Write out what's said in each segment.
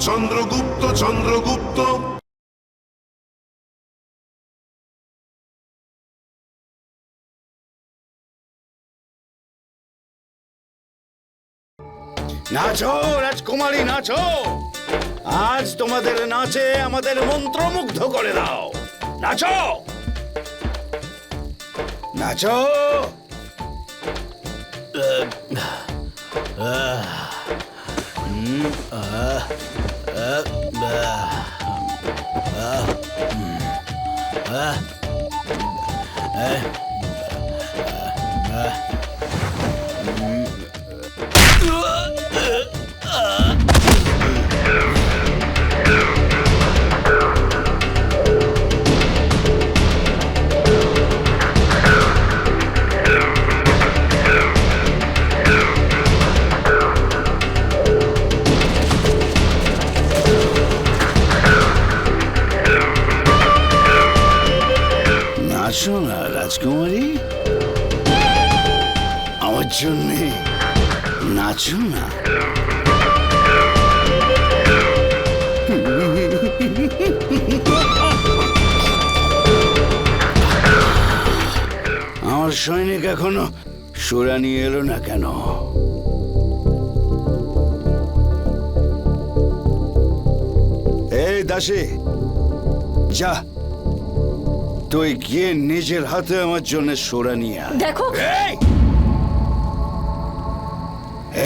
চন্দ্রগুপ্ত চন্দ্রগুপ্ত। নাচো রাজকুমারী নাচো, আজ তোমাদের নাচে আমাদের মন্ত্রমুগ্ধ করে দাও। নাচো নাচো। নাচো না রাজকুমারী, আমার জন্যে নাচো না। আমার সৈনিক এখনো সুরা নিয়ে এলো না কেন? এই দাসী, যা তুই গিয়ে নিজের হাতে আমার জন্য সোরা নিয়ে আয়। দেখো,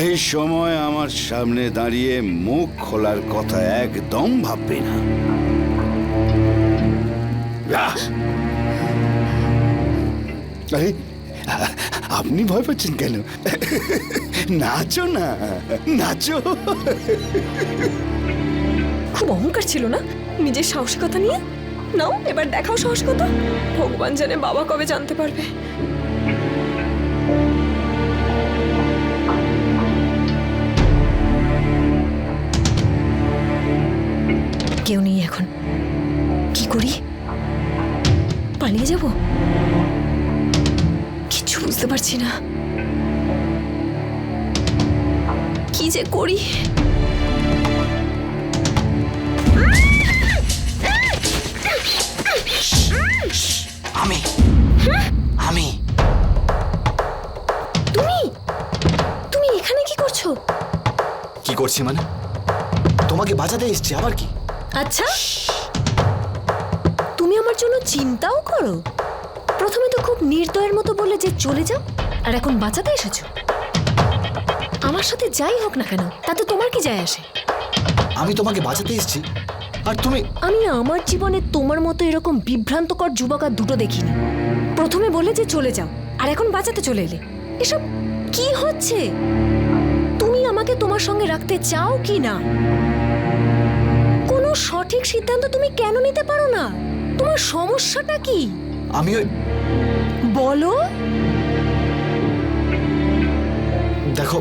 এই সময় আমার সামনে দাঁড়িয়ে মুখ খোলার কথা একদম ভাববি না। আরে আপনি ভয় পাচ্ছেন কেন? নাচো না, নাচো। খুব অহংকার ছিল না নিজের সাহসিকতা নিয়ে? নাও এবার দেখাও সাহসিকতা। ভগবান জানে বাবা কবে জানতে পারবে। কেউ নেই এখন, কি করি? পালিয়ে যাব? কিছু বুঝতে পারছি না, কি যে করি। আমি আমি তুমি তুমি এখানে কি করছো? কি করছি মানে? তোমাকে বাঁচাতে এসেছি, আবার কি? আচ্ছা, তুমি আমার জন্য চিন্তাও করো? প্রথমে তো খুব নির্দয়ের মতো বলে যে চলে যাও, আর এখন বাঁচাতে এসেছো। আমার সাথে যাই হোক না কেন তাতে তোমার কি যায় আসে? আমি তোমাকে বাঁচাতে এসেছি আর তুমি? আমি আমার জীবনে তোমার মতো এরকম বিভ্রান্তকর যুবক আর দুটো দেখিনি। প্রথমে বলে যে চলে যাও, আর এখন বাঁচাতে চলে এলে। এসব কি হচ্ছে? তুমি আমাকে তোমার সঙ্গে রাখতে চাও কি না? কোনো সঠিক সিদ্ধান্ত তুমি কেন নিতে পারো না? তোমার সমস্যাটা কি? আমি ওই বলো। দেখো,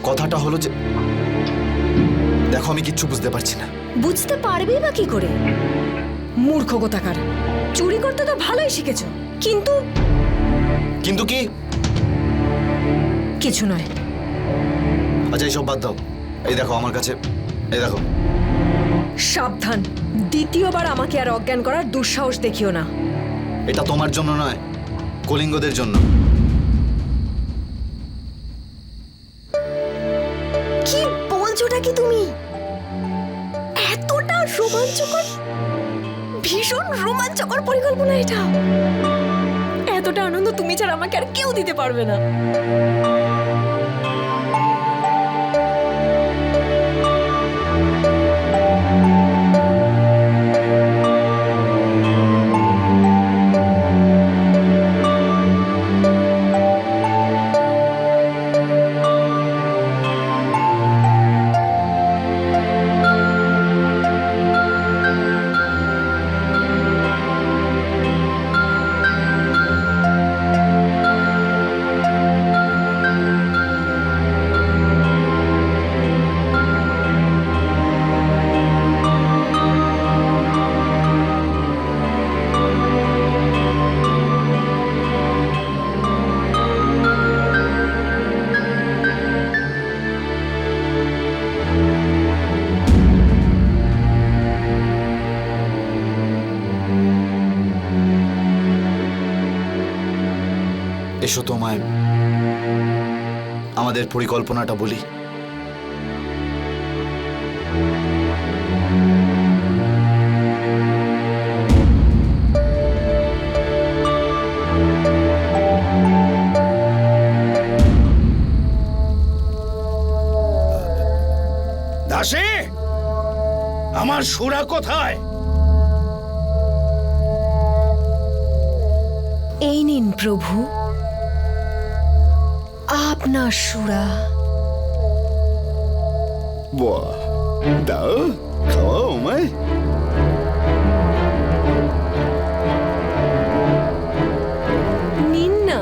কথাটা হলো যে দেখো, আমি কিচ্ছু বুঝতে পারছি না। বুঝতে পারবেই বা কি করে? মূর্খ কোথাকার। চুরি করতে তো ভালোই শিখেছো, কিন্তু কিন্তু কি? কিছু নয়। আচ্ছা এইসব বাদ দাও, এই দেখো আমার কাছে, এই দেখো। সাবধান, দ্বিতীয়বার আমাকে আর অজ্ঞান করার দুঃসাহস দেখিও না। এটা তোমার জন্য নয়, কলিঙ্গদের জন্য। কি বলছোটা কি তুমি? এতটা রোমাঞ্চকর, ভীষণ রোমাঞ্চকর পরিকল্পনা এটা। এতটা আনন্দ তুমি ছাড়া আমাকে আর কেউ দিতে পারবে না। এসো তোমায় আমাদের পরিকল্পনাটা বলি। দাসী, আমার সুরা কোথায়? এই নিন প্রভু আপনার সুরা। বাহ, দাও, খাওয়াও আমায়। নিন না।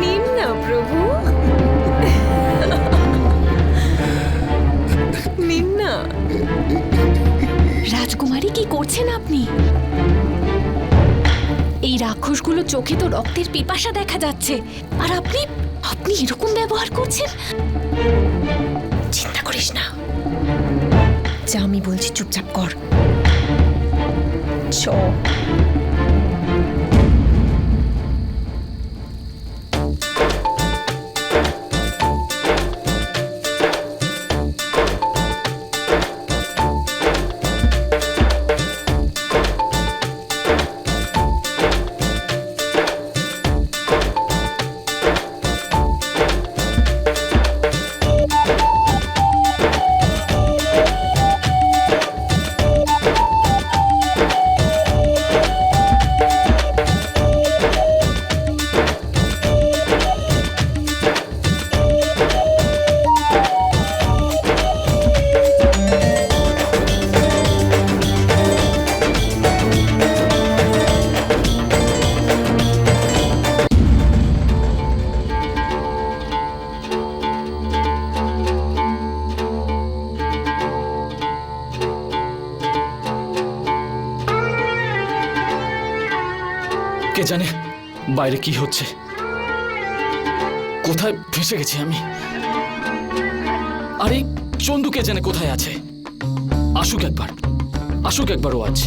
নিন না প্রভু, নিন না। রাজকুমারী, কি করছেন আপনি? এই রাক্ষসগুলো চোখে তো রক্তের পিপাসা দেখা যাচ্ছে, আর আপনি আপনি এরকম ব্যবহার করছেন। চিন্তা করিস না, যা আমি বলছি চুপচাপ কর। চ। কে জানে বাইরে কি হচ্ছে, কোথায় ফেসে গেছি আমি। আরে চন্দু কে জানে কোথায় আছে। আসুক একবার ও আজ।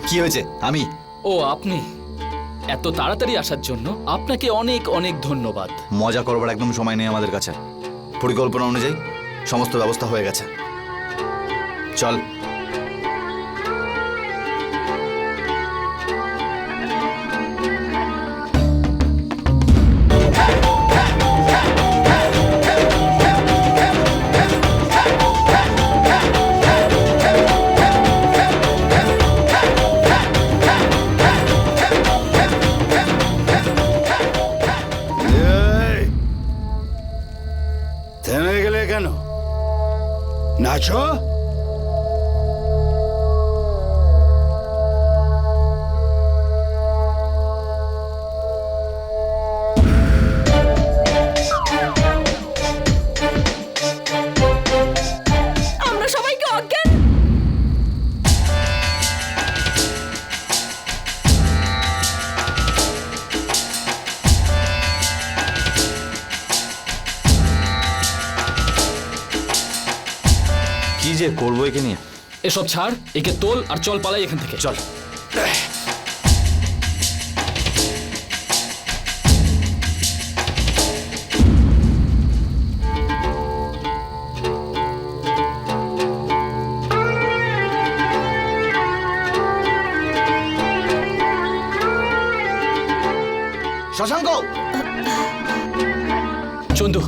কি হয়েছে? আমি ও আপনি এত তাড়াতাড়ি আসার জন্য আপনাকে অনেক অনেক ধন্যবাদ। মজা করবার একদম সময় নেই আমাদের কাছে। পরিকল্পনা অনুযায়ী সমস্ত ব্যবস্থা হয়ে গেছে। চল। এই, থেমে গেলে কেন? নাচো। আমরা সবাইকে অজ্ঞান। কি যে করবো একে নিয়ে? এসব ছাড়, একে তোল আর চল পালাই এখান থেকে। চল। শশাঙ্ক, চন্দু,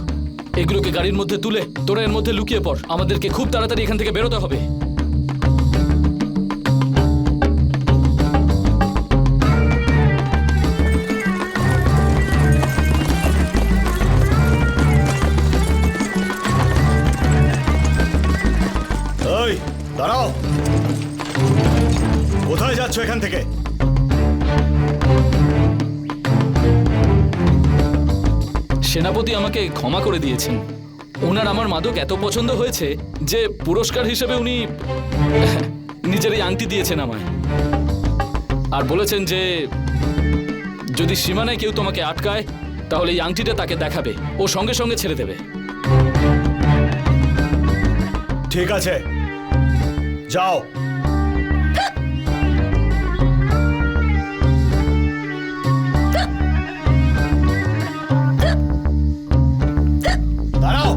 এগুলোকে গাড়ির মধ্যে তুলে তোরা এর মধ্যে লুকিয়ে পড়। আমাদেরকে খুব তাড়াতাড়ি এখান থেকে বেরোতে হবে। ওই দাঁড়াও, কোথায় যাচ্ছ এখান থেকে? সেনাপতি আমাকে ক্ষমা করে দিয়েছেন। ওনার আমার মাদক এত পছন্দ হয়েছে যে পুরস্কার হিসেবে উনি নিজের এই আংটি দিয়েছেন আমায়, আর বলেছেন যে যদি সীমানায় কেউ তোমাকে আটকায় তাহলে এই আংটিটা তাকে দেখাবে, ও সঙ্গে সঙ্গে ছেড়ে দেবে। ঠিক আছে, যাও। দাঁড়াও।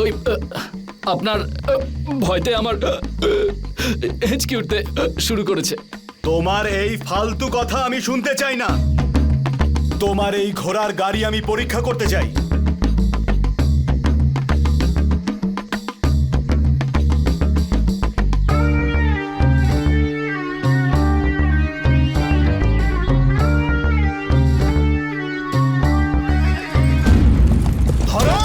ওই আপনার ভয়তে আমার হেঁচকি উঠতে শুরু করেছে। তোমার এই ফালতু কথা আমি শুনতে চাই না। তোমার এই ঘোড়ার গাড়ি আমি পরীক্ষা করতে চাই। ধরো,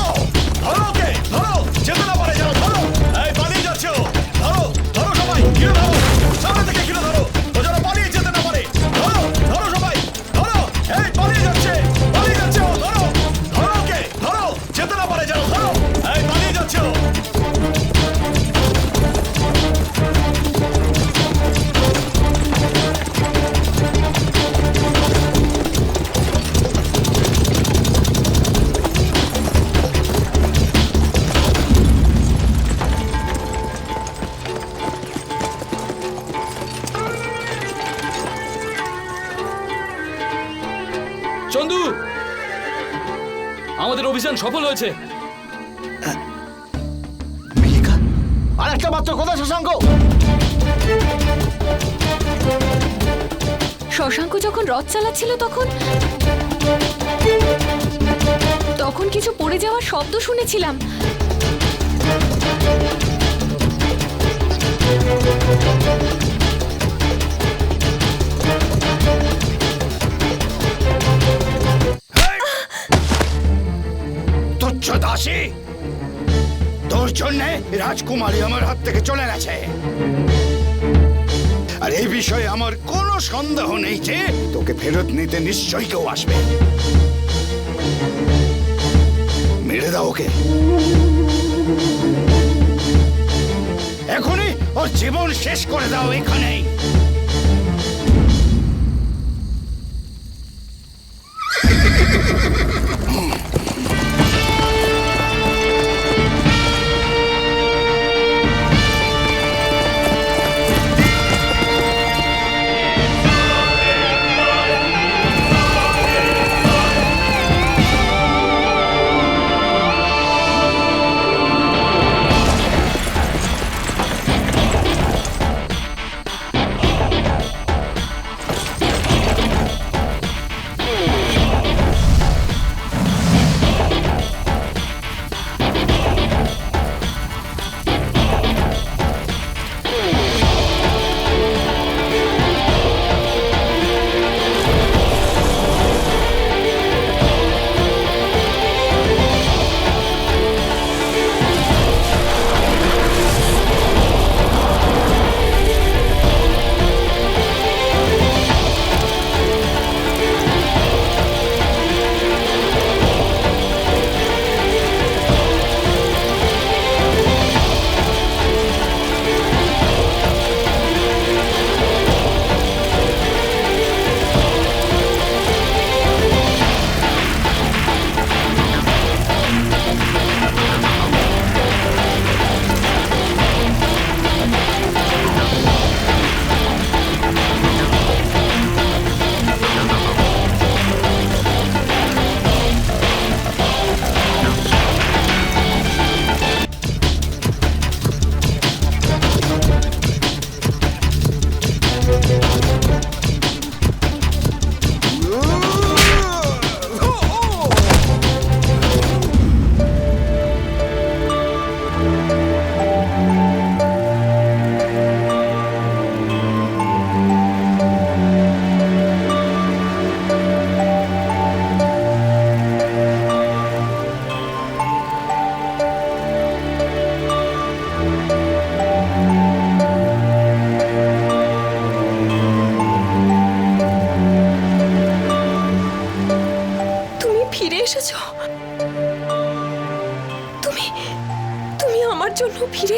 ধরো ওকে, ধরো, যেতে না পারে যেন, ধরো। এই পালিয়ে যাচ্ছে ও, ধরো, ধরো সবাই, ঘিরে ধরো, সামনে থেকে ঘিরে ধরো, ও যেন পালিয়ে যেতে না পারে। ধরো, ধরো সবাই, ধরো, এই পালিয়ে যাচ্ছে ও, ধরো, ধরো ওকে, ধরো, যেতে না পারে যেন, ধরো, এই পালিয়ে যাচ্ছে ও। চন্দু, আমাদের অভিযান সফল হয়েছে। মিহিকা, আর একটা মাত্র কথা। শশাঙ্ক, শশাঙ্ক যখন রথ চালাচ্ছিল তখন কিছু পড়ে যাওয়ার শব্দ শুনেছিলাম। তুচ্ছ দাসী, তোর জন্যে রাজকুমারী আমার হাত থেকে চলে গেছে, আর এই বিষয়ে আমার কোনো সন্দেহ নেই যে তোকে ফেরত নিতে নিশ্চয়ই কেউ আসবে। মেরে দাও ওকে এখনই, ওর জীবন শেষ করে দাও এখানেই।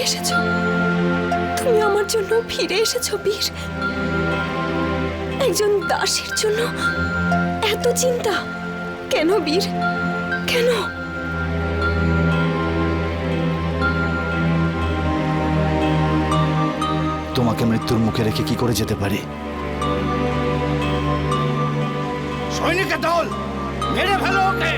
এসেছো, তুমি আমার জন্য ফিরে এসেছো বীর। একজন দাসীর জন্য এত চিন্তা কেন বীর, কেন? তোমাকে মৃত্যুর মুখে রেখে কি করে যেতে পারি? সৈনিকের দল, মেরে ফেলো ওকে।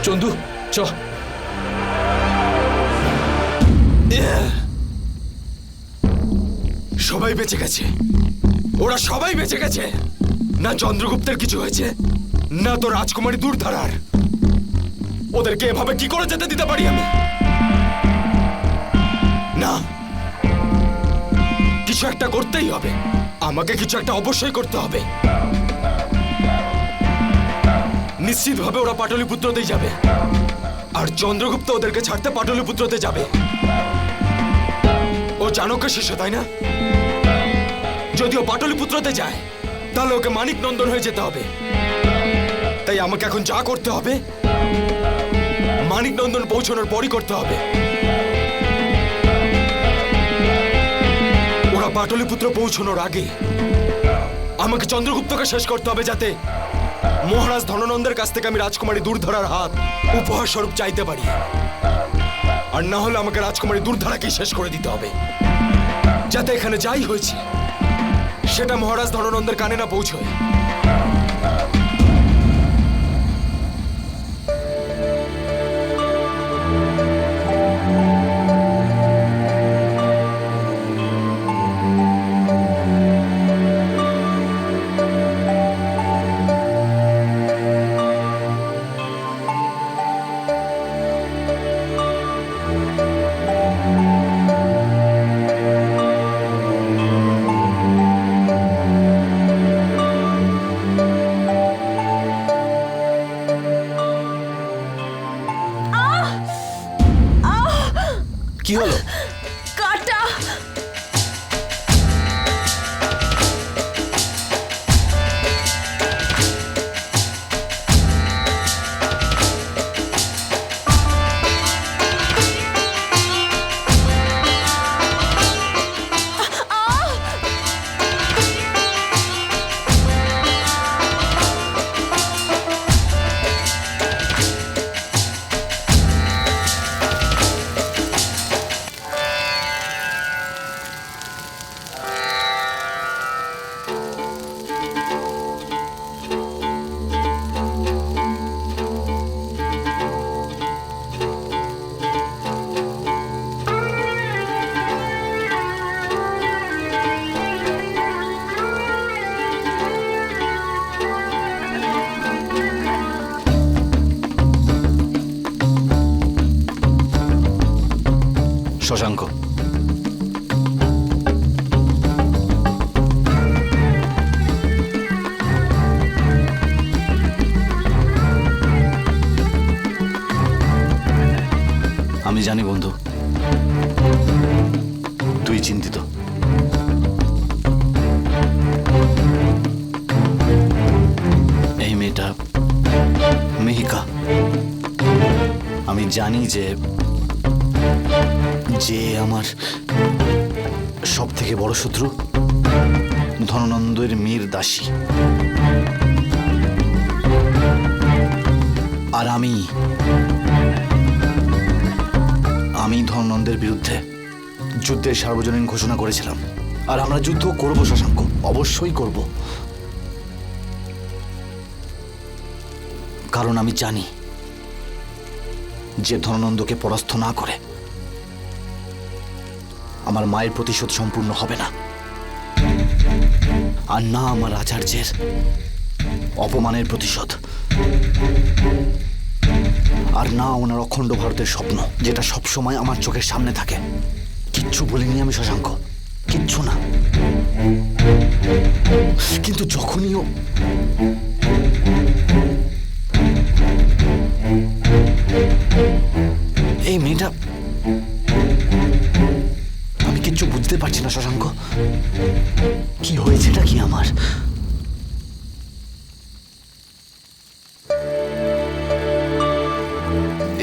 চন্দু চ। সবাই বেঁচে গেছে, ওরা সবাই বেঁচে গেছে। না চন্দ্রগুপ্তের কিছু হয়েছে, না তো রাজকুমারী দুর্ধারার। ওদেরকে এভাবে কি করে যেতে দিতে পারি আমি? না, কিছু একটা করতেই হবে, আমাকে কিছু একটা অবশ্যই করতে হবে। নিশ্চিতভাবে ওরা পাটলিপুত্রতেই যাবে, আর চন্দ্রগুপ্ত ওদেরকে ছাড়তে পাটলিপুত্রতে যাবে। ও চাণক্য শিষ্য, তাই না? যদি ও পাটলিপুত্রতে যায় তাহলে ওকে মানিক নন্দন হয়ে যেতে হবে। তাই আমাকে এখন যা করতে হবে মানিক নন্দন পৌঁছানোর পরই করতে হবে। ওরা পাটলিপুত্র পৌঁছানোর আগে আমাকে চন্দ্রগুপ্তকে শেষ করতে হবে, যাতে মহারাজ ধননন্দের কাছ থেকে আমি রাজকুমারী দুর্ধারার হাত উপহার স্বরূপ চাইতে পারি। আর না হলে আমাকে রাজকুমারী দুর্ধারাকেই শেষ করে দিতে হবে, যাতে এখানে যাই হয়েছে সেটা মহারাজ ধননন্দের কানে না পৌঁছয়। কি হলো? কাটা। শশাঙ্ক, আমি জানি বন্ধু, তুই চিন্তিত। এই মেয়েটা মেহিকা, আমি জানি যে আমার সব থেকে বড় শত্রু ধননন্দের মীর দাসী। আর আমি ধননন্দের বিরুদ্ধে যুদ্ধের সার্বজনীন ঘোষণা করেছিলাম। আর আমরা যুদ্ধ করব শশাঙ্ক, অবশ্যই করব। কারণ আমি জানি যে ধননন্দকে পরাস্ত না করে আমার মায়ের প্রতিশোধ সম্পূর্ণ হবে না, আর না আমার আচার্যের অপমানের প্রতিশোধ, আর না ওনার অখণ্ড ভারতের স্বপ্ন, যেটা সবসময় আমার চোখের সামনে থাকে। কিচ্ছু বলিনি আমি শশাঙ্ক, কিচ্ছু না। কিন্তু যখনই এই মেয়েটা, আমি কিচ্ছু বুঝতে পারছি না শশাঙ্ক, কি হয়েছেটা কি আমার।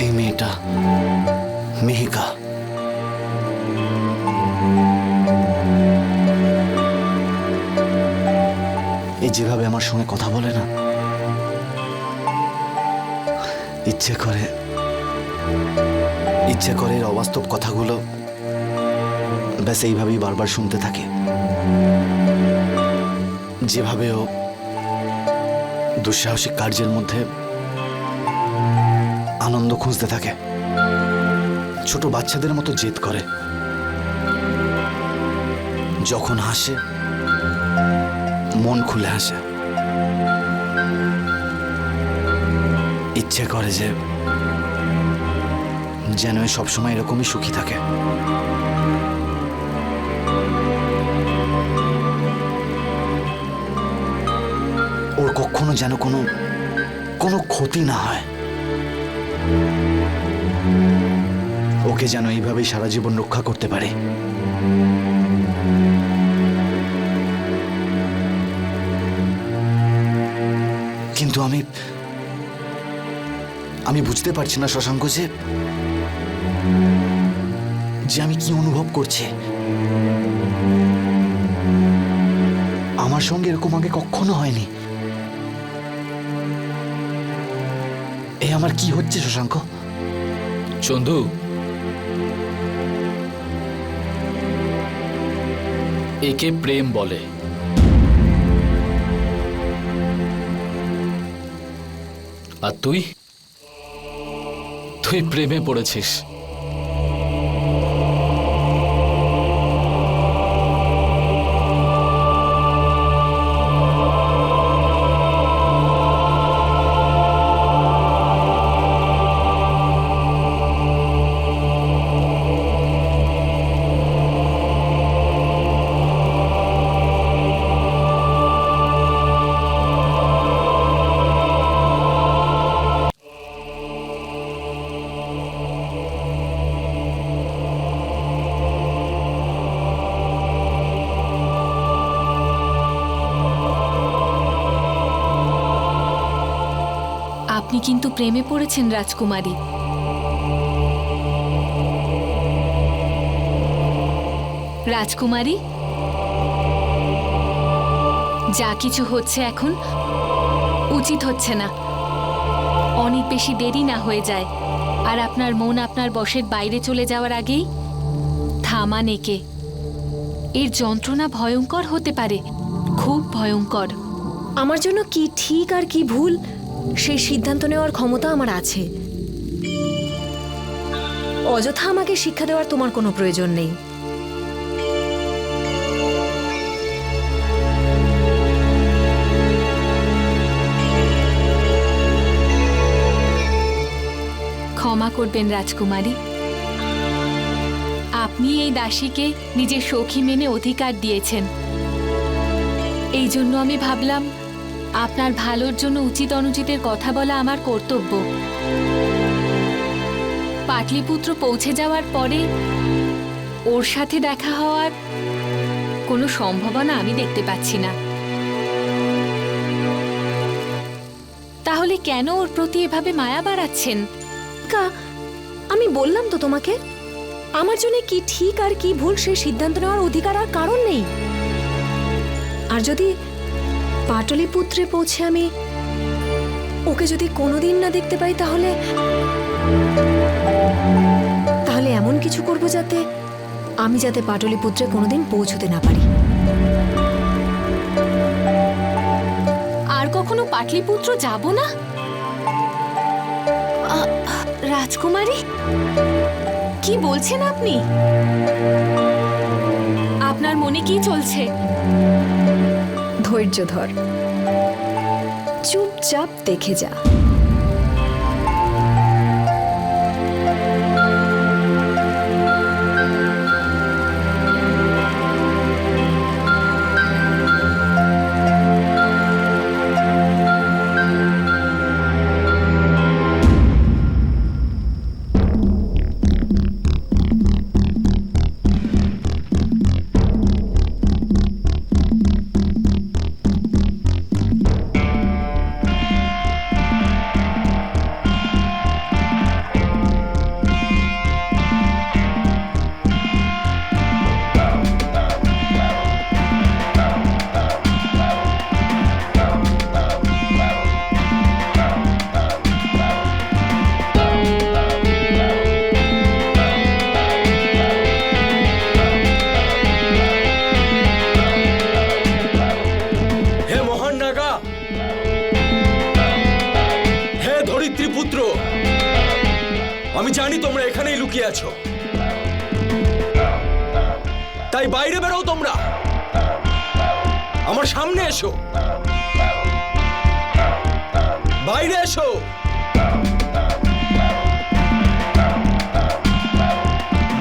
এই মেয়েটা মেহিকা, এই যেভাবে আমার সঙ্গে কথা বলে না, ইচ্ছে করে এর অবাস্তব কথাগুলো ব্যাস এইভাবেই বারবার শুনতে থাকে। যেভাবে ও দুঃসাহসিক কার্যের মধ্যে আনন্দ খুঁজতে থাকে, ছোট বাচ্চাদের মতো জেদ করে, যখন হাসে মন খুলে হাসে। ইচ্ছে করে যে যেন সবসময় এরকমই সুখী থাকে। ওর কখনো যেন কোনো ক্ষতি না হয়, ওকে যেন এইভাবেই সারা জীবন রক্ষা করতে পারে। কিন্তু আমি বুঝতে পারছি না শশাঙ্ক যে আমি কি অনুভব করছি। আমার সঙ্গে এরকম আগে কখনো হয়নি। আমার কি হচ্ছে শশাঙ্ক? চন্দু, একে প্রেম বলে। আর তুই প্রেমে পড়েছিস। কিন্তু প্রেমে পড়েছেন রাজকুমারী। রাজকুমারী, যা কিছু হচ্ছে এখন উচিত হচ্ছে না। অনেক বেশি দেরি না হয়ে যায়, আর আপনার মন আপনার বশের বাইরে চলে যাওয়ার আগেই থামান একে। এর যন্ত্রণা ভয়ঙ্কর হতে পারে, খুব ভয়ঙ্কর। আমার জন্য কি ঠিক আর কি ভুল সেই সিদ্ধান্ত নেওয়ার ক্ষমতা আমার আছে। অযথা আমাকে শিক্ষা দেওয়ার তোমার কোনো প্রয়োজন নেই। ক্ষমা করবেন রাজকুমারী, আপনি এই দাসীকে নিজের সখী মেনে অধিকার দিয়েছেন। এই জন্য আমি ভাবলাম আপনার ভালোর জন্য উচিত অনুচিতের কথা বলা আমার কর্তব্য। পাটলিপুত্র পৌঁছে যাওয়ার পরে ওর সাথে দেখা হওয়ার কোনো সম্ভাবনা আমি দেখতে পাচ্ছি না। তাহলে কেন ওর প্রতি এভাবে মায়া বাড়াচ্ছেন? আমি বললাম তো তোমাকে, আমার জন্য কি ঠিক আর কি ভুল সেই সিদ্ধান্ত নেওয়ার অধিকার আর কারণ নেই। আর যদি পাটলিপুত্রে পৌঁছে আমি ওকে যদি কোনোদিন না দেখতে পাই, তাহলে এমন কিছু করব যাতে পাটলিপুত্রে কোনোদিন পৌঁছতে না পারি। আর কখনো পাটলিপুত্র যাব না? রাজকুমারী, কি বলছেন আপনি? আপনার মনে কি চলছে? ধৈর্য ধর, চুপচাপ দেখে যা। আমি জানি তোমরা এখানেই লুকিয়ে আছো, তাই বাইরে বেরো। তোমরা আমার সামনে এসো, বাইরে এসো।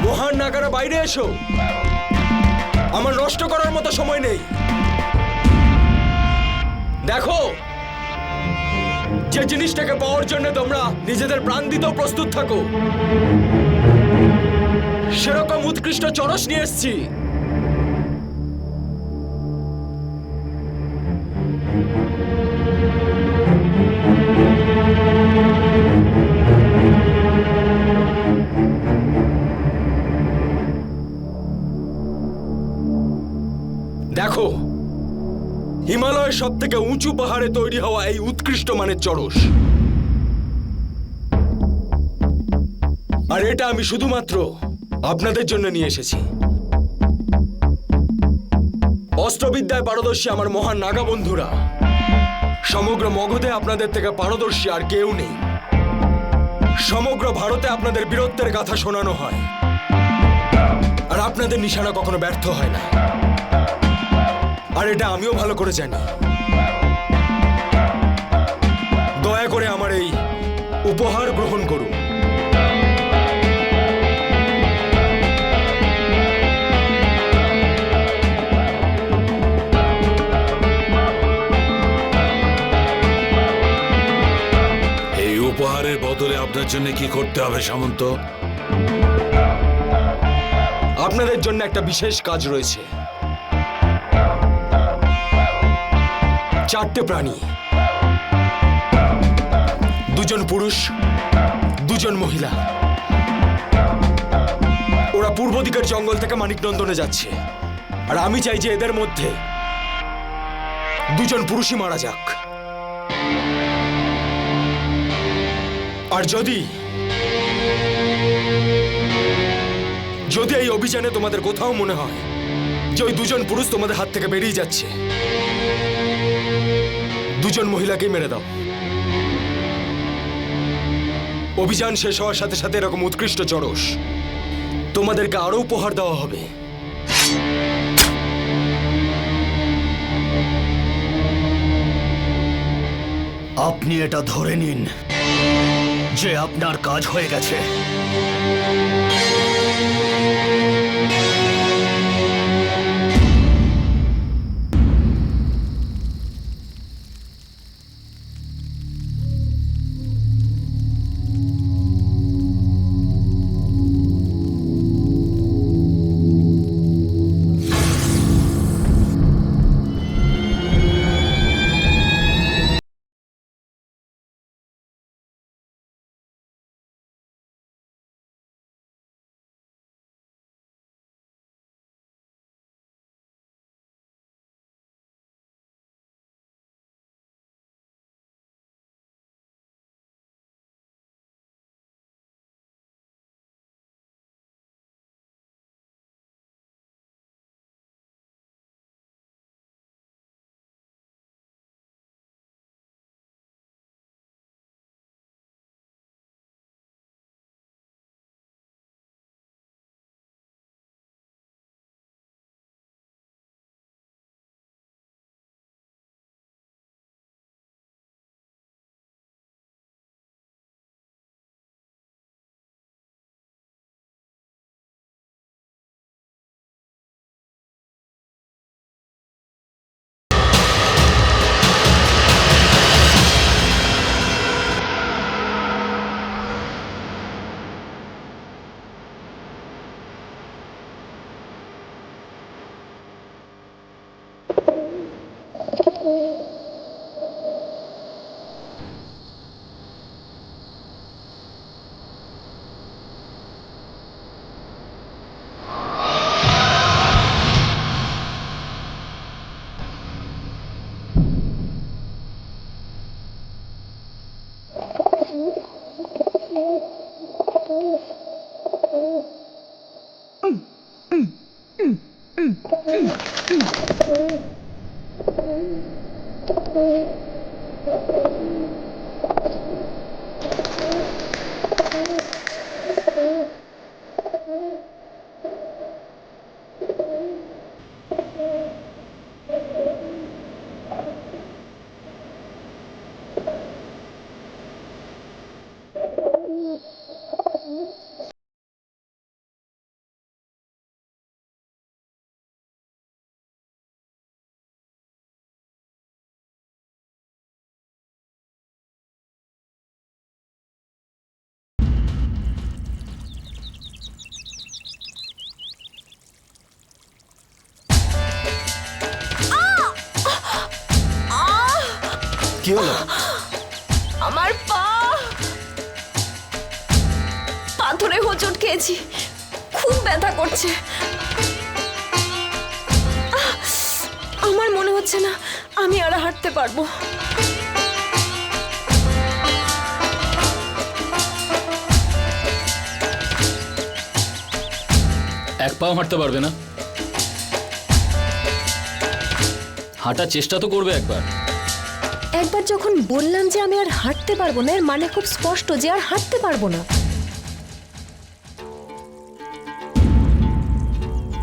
মহান নাগারা, বাইরে এসো। আমার নষ্ট করার মতো সময় নেই। দেখো, যে জিনিসটাকে পাওয়ার জন্য তোমরা নিজেদের প্রাণ দিতেও প্রস্তুত থাকো, সেরকম উৎকৃষ্ট চরস নিয়ে এসেছি। দেখো, হিমালয়ের সব থেকে উঁচু পাহাড়ে তৈরি হওয়া এই উৎকৃষ্ট মানের চরস। আর এটা আমি শুধুমাত্র আপনাদের জন্য নিয়ে এসেছি। অস্ত্রবিদ্যায় পারদর্শী আমার মহান নাগা বন্ধুরা, সমগ্র মগধে আপনাদের থেকে পারদর্শী আর কেউ নেই। সমগ্র ভারতে আপনাদের বীরত্বের কথা শোনানো হয়, আর আপনাদের নিশানা কখনো ব্যর্থ হয় না। আর এটা আমিও ভালো করে জানি। দয়া করে আমার এই উপহার গ্রহণ করুন। এই উপহারের বদলে আপনার জন্য কি করতে হবে সামন্ত? আপনাদের জন্য একটা বিশেষ কাজ রয়েছে। 4টে প্রাণী, 2 দুজন পুরুষ, দুজন মহিলা। ওরা পূর্ব দিকের জঙ্গল থেকে মানিকনন্দনে যাচ্ছে, আর আমি চাই যে এদের মধ্যে দুজন পুরুষই মারা যাক। আর যদি এই অভিযানে তোমাদের কোথাও মনে হয় যে ওই দুজন পুরুষ তোমাদের হাত থেকে বেরিয়ে যাচ্ছে, দুজন মহিলাকেই মেরে দাও। অভিযান শেষ হওয়ার সাথে সাথে এরকম উৎকৃষ্ট চড়স তোমাদেরকে আরো উপহার দেওয়া হবে। আপনি এটা ধরে নিন যে আপনার কাজ হয়ে গেছে। কি হলো? আমার পা পাথরে হোঁচট খেয়েছি, খুব ব্যথা করছে। আমার মনে হচ্ছে না আমি আর হাঁটতে পারবো। এক পাও হাঁটতে পারবে না? হাঁটার চেষ্টা তো করবে একবার। একবার যখন বললাম যে আমি আর হাঁটতে পারবো না, এর মানে খুব স্পষ্ট যে আর হাঁটতে পারবো না।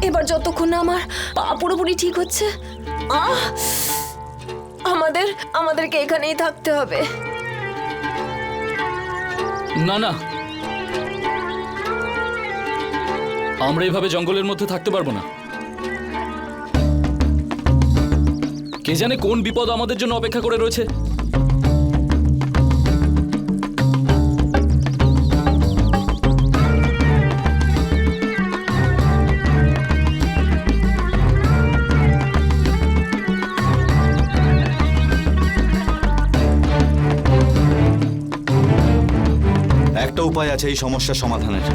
এবার যতক্ষণ না আমার পা পুরোপুরি ঠিক হচ্ছে, আমাদেরকে এখানেই থাকতে হবে। না না, আমরা এইভাবে জঙ্গলের মধ্যে থাকতে পারবো না। কে জানে কোন বিপদ আমাদের জন্য অপেক্ষা করে রয়েছে। একটা উপায় আছে এই সমস্যার সমাধানের।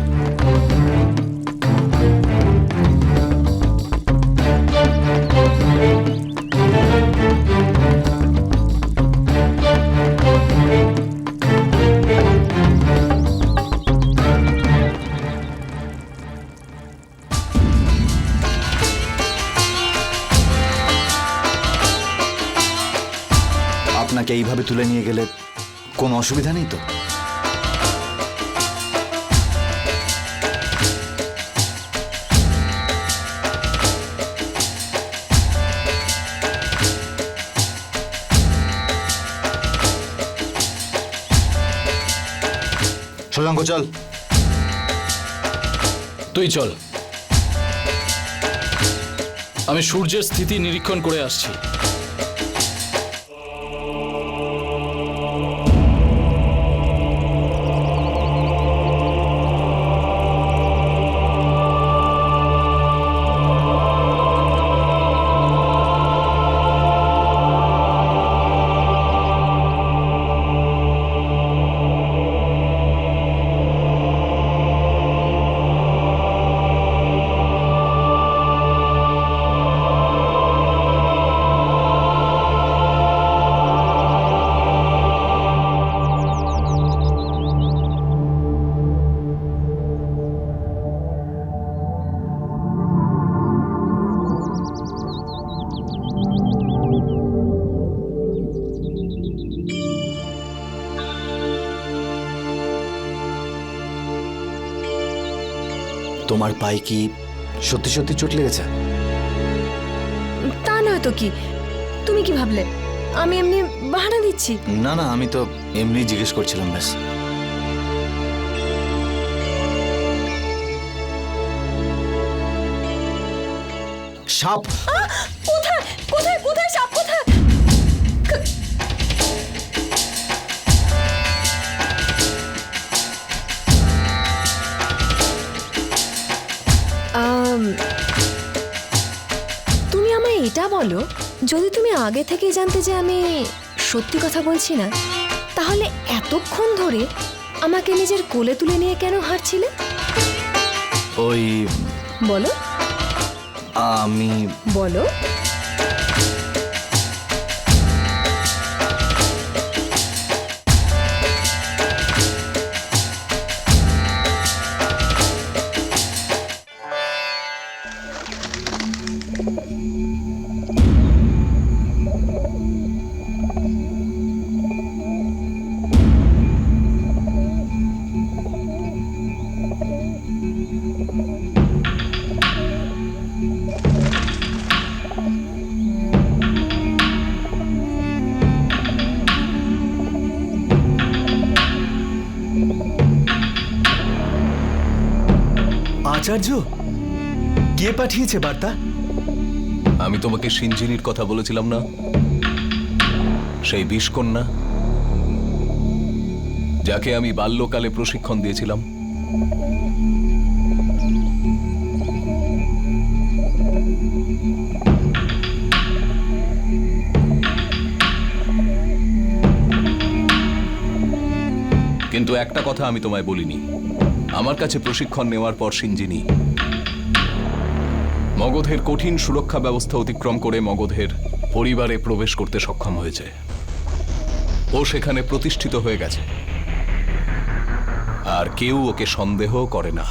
আপনাকে এইভাবে তুলে নিয়ে গেলে কোনো অসুবিধা নেই তো? শশাঙ্ক চল। তুই চল, আমি সূর্যের স্থিতি নিরীক্ষণ করে আসছি। তোমার পায়ে কি সত্যি সত্যি চোট লেগেছে? তা নয় তো কি, তুমি কি ভাবলে আমি এমনি বাহানা দিচ্ছি? না না, আমি তো এমনি জিজ্ঞেস করছিলাম ব্যাস। সাপ! কোথায় কোথায় কোথায় সাপ কোথায়? তুমি আমায় এটা বলো, যদি তুমি আগে থেকেই জানতে যে আমি সত্যি কথা বলছি না, তাহলে এতক্ষণ ধরে আমাকে নিজের কোলে তুলে নিয়ে কেন হাঁটছিলে? ওই বলো আমি বলো। আচার্য, কে পাঠিয়েছে বার্তা? আমি তোমাকে সিঞ্জিনির কথা বলেছিলাম না, সেই বিষকন্যা যাকে আমি বাল্যকালে প্রশিক্ষণ দিয়েছিলাম। কিন্তু একটা কথা আমি তোমায় বলিনি, আমার কাছে প্রশিক্ষণ নেওয়ার পর সিঞ্জিনি মগধের কঠিন সুরক্ষা ব্যবস্থা অতিক্রম করে মগধের পরিবারে প্রবেশ করতে সক্ষম হয়েছে। ও সেখানে প্রতিষ্ঠিত হয়ে গেছে, আর কেউ ওকে সন্দেহ করে না।